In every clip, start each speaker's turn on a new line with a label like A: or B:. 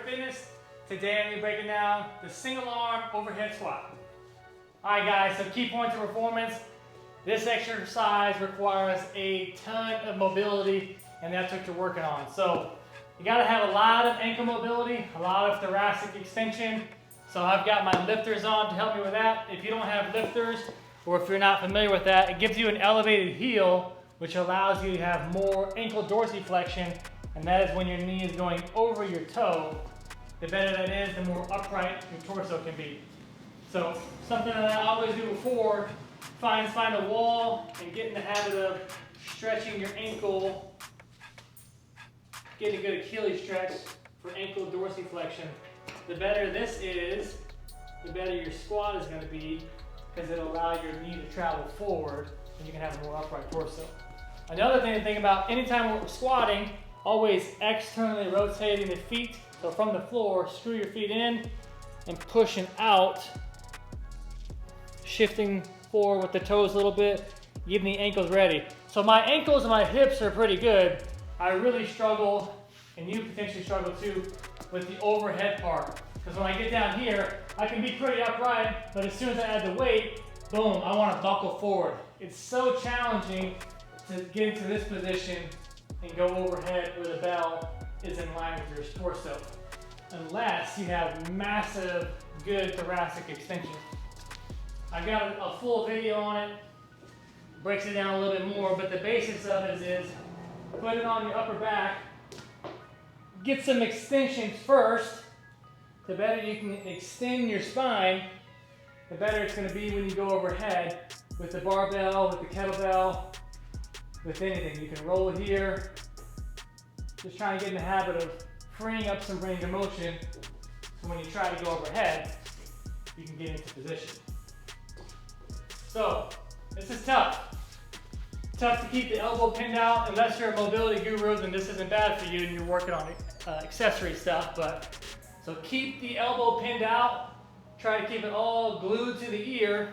A: Fitness. Today I'm going to be breaking down the single arm overhead squat. Alright guys, so key points of performance. This exercise requires a ton of mobility, and that's what you're working on. So you got to have a lot of ankle mobility, a lot of thoracic extension. So I've got my lifters on to help me with that. If you don't have lifters, or if you're not familiar with that, it gives you an elevated heel, which allows you to have more ankle dorsiflexion, and that is when your knee is going over your toe. The better that is, the more upright your torso can be. So something that I always do before, find a wall and get in the habit of stretching your ankle, get a good Achilles stretch for ankle dorsiflexion. The better this is, the better your squat is going to be, because it'll allow your knee to travel forward and you can have a more upright torso. Another thing to think about, anytime we're squatting, always externally rotating the feet. So from the floor, screw your feet in and pushing out, shifting forward with the toes a little bit, getting the ankles ready. So my ankles and my hips are pretty good. I really struggle, and you potentially struggle too, with the overhead part. Because when I get down here, I can be pretty upright, but as soon as I add the weight, boom, I want to buckle forward. It's so challenging to get into this position and go overhead where the bell is in line with your torso, unless you have massive, good thoracic extension. I've got a full video on it, breaks it down a little bit more, but the basics of it is put it on your upper back, get some extensions first. The better you can extend your spine, the better it's going to be when you go overhead with the barbell, with the kettlebell, with anything. You can roll it here. Just trying to get in the habit of freeing up some range of motion, so when you try to go overhead, you can get into position. So, this is tough. Tough to keep the elbow pinned out. Unless you're a mobility guru, then this isn't bad for you and you're working on accessory stuff. But so keep the elbow pinned out. Try to keep it all glued to the ear.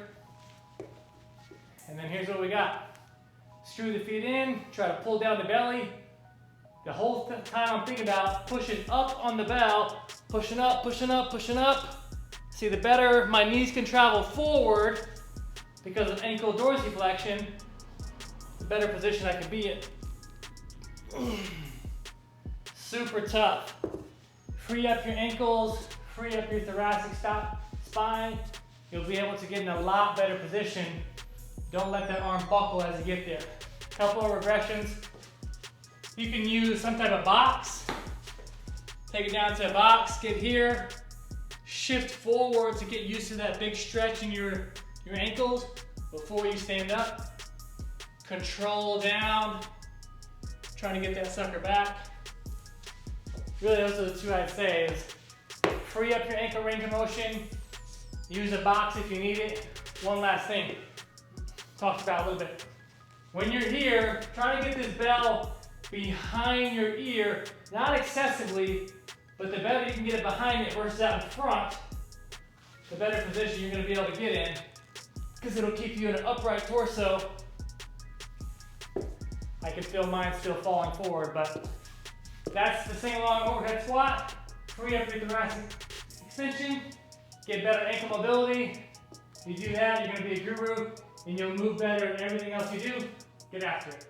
A: And then here's what we got. Screw the feet in, try to pull down the belly. The whole time I'm thinking about pushing up on the bell, pushing up, pushing up, pushing up. See, the better my knees can travel forward because of ankle dorsiflexion, the better position I can be in. Super tough. Free up your ankles, free up your thoracic spine. You'll be able to get in a lot better position. Don't let that arm buckle as you get there. Couple of regressions. You can use some type of box. Take it down to a box, get here, shift forward to get used to that big stretch in your ankles before you stand up. Control down, trying to get that sucker back. Really, those are the two I'd say is free up your ankle range of motion, use a box if you need it. One last thing, talked about a little bit. When you're here, try to get this bell behind your ear, not excessively, but the better you can get it behind it versus out in front, the better position you're going to be able to get in, because it'll keep you in an upright torso. I can feel mine still falling forward, but that's the single arm overhead squat. Free up your thoracic extension, get better ankle mobility. If you do that, you're going to be a guru, and you'll move better in everything else you do. Get after it.